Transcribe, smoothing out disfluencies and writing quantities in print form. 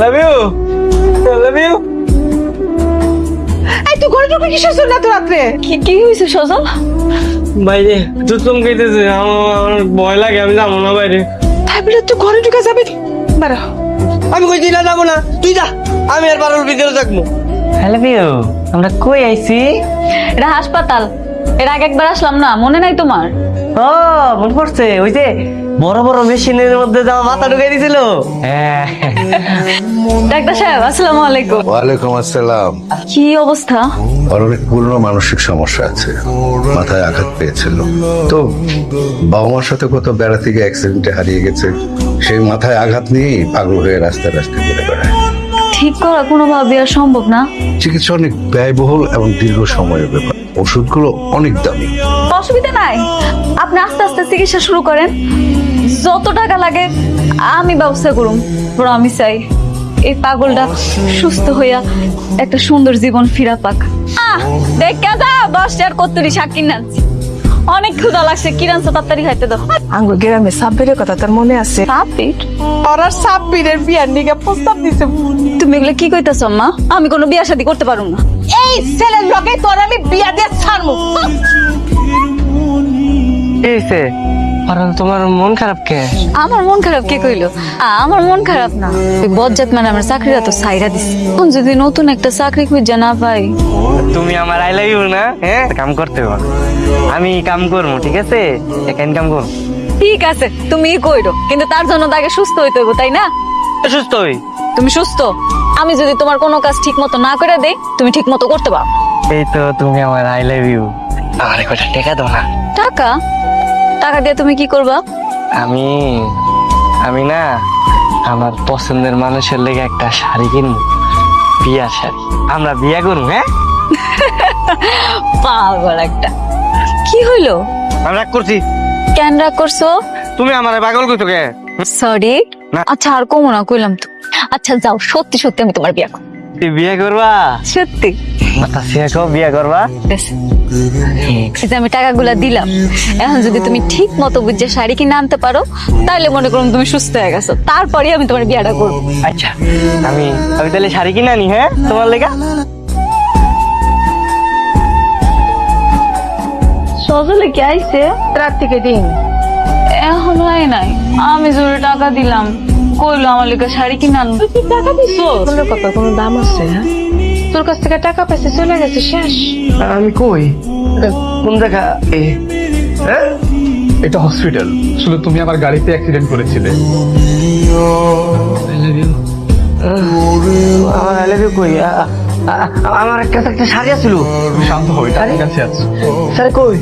Love you, love you. এই তুই ঘরে ঢুকে কিসের জন্য এত রাত্রে? কি হয়েছে সজল? বাইরে তুই চমকাইতেছে, আমার ভয় লাগে, আমি যাবো না বাইরে। তাই বলে তুই ঘরে ঢুকে যাবি? বাড়া, আমি কই দিলা যাবো না, তুই যা, আমি আর বারোর ভিতরে থাকবো। হ্যালো ভিউ, আমরা কই আইছি? এটা হাসপাতাল। এর আগে একবার আসলাম না, মনে নাই তোমার? ও মনে পড়ছে, ওই যে বড় বড় মেশিনের মধ্যে যাওয়া মাথা ঢুকাই দিছিল। হ্যাঁ। ডাক্তার সাহেব আসসালামু আলাইকুম। ওয়ালাইকুম আসসালাম। কি অবস্থা? ওর অনেক পুরনো মানসিক সমস্যা আছে, মাথায় আঘাত পেয়েছিল তো, বাবা মার সাথে কোথাও বেড়াতে গিয়ে অ্যাক্সিডেন্টে হারিয়ে গেছে। সেই মাথায় আঘাত নিয়েই পাগল হয়ে রাস্তায় রাস্তায় ঘুরে বেড়ায়। ঠিক করা কোনোভাবে আর সম্ভব না। চিকিৎসা অনেক ব্যয়বহুল এবং দীর্ঘ সময়ের ব্যাপার, ওষুধগুলো অনেক দামি। অসুবিধা নাই, আপনি আস্তে আস্তে চিকিৎসা শুরু করেন, যত টাকা লাগে আমি ব্যবস্থা করুম। বড় আমি চাই এই পাগলটা সুস্থ হইয়া একটা সুন্দর জীবন ফিরা পাক। দেখ যা 10 কত্তুরি শাক কিনে আনছি, অনেক ক্ষুধা লাগছে, কি রান্না তাড়াতাড়ি খাইতে দাও। আঙ্গুর গ্রামে সাব্বিরের কথা তোর মনে আছে? সাব্বির? ওর আর সাব্বিরের বিয়ার নিগে প্রস্তাব দিছে। তুমি এগুলো কি কইতাছ মা? আমি কোনো বিয়া শাদী করতে পারুম না। এই ছেলের লগে তোর আমি বিয়া দিয়ে ছাড়মু। এইছে আর তোমার মন খারাপ কে? আমার মন খারাপ কে কইলো? আমার মন খারাপ না, ওই বজ্জাত মানে আমার চাকরিটা তো সাইরা দিছে। এখন যদি নতুন একটা চাকরি খুঁজে না পাই। তুমি আমার আই লাভ ইউ না? হ্যাঁ, কাম করতে পারো, আমি কাম করবো, ঠিক আছে? এখানে কাম করবো। ঠিক আছে তুমি কইরো, কিন্তু তার জন্য তো আগে সুস্থ হইতে হইব, তাই না? সুস্থ হই। তুমি সুস্থ, আমি যদি তোমার কোনো কাজ ঠিক মতো না করে দেই, তুমি ঠিক মতো করতে পারো। এই তো তুমি আমার আই লাভ ইউ। আমার কয়টা টাকা দাও না। টাকা? টাকা দিয়ে তুমি কি করবা? আমি না আমার পছন্দের মানুষের লেগে একটা শাড়ি কিনবো, বিয়ার শাড়ি। আমরা বিয়া করবো। হ্যাঁ, পাগল একটা। কি হইলো? আমি রাগ করছি। কেন রাগ করছো? তুমি আমার পাগল কইছো কে? সরি। না। আচ্ছা আর কমো না, কইলাম তো। আচ্ছা যাও, সত্যি সত্যি আমি তোমার বিয়া করব। তুই বিয়া করবা? সত্যি? আচ্ছা বিয়া করবা। বেশ। এই যে আমি টাকাগুলা দিলাম, এখন যদি তুমি ঠিক মতো বুঝে শাড়ি কিনে আনতে পারো, তাহলে মনে করুন তুমি সুস্থ হয়ে গেছো, তারপরে আমি তোমার বিয়াটা করবো। আচ্ছা আমি তাহলে শাড়ি কিনে আনি। হ্যাঁ, তোমার লেগা। সজলে কি আইছে? রাত থেকে দিন এখন হয় নাই, আমি জোরে টাকা দিলাম, কইলো আমার লেগে শাড়ি কিনে আনবো। তুই টাকা দিছো? কোনো কথা কোনো দাম আছে? হ্যাঁ, তোর কাছ থেকে টাকা পাইছে, চলে গেছে, শেষ। আমি কই? কোন জায়গা? হ্যাঁ, এটা হসপিটাল। আসলে তুমি আমার গাড়িতে অ্যাক্সিডেন্ট করেছিলে। আমার আই লাভ ইউ কই? আমার কাছে একটা শাড়ি আছিল। তুমি শান্ত হও, এটা আমার কাছে আছে। স্যার কই?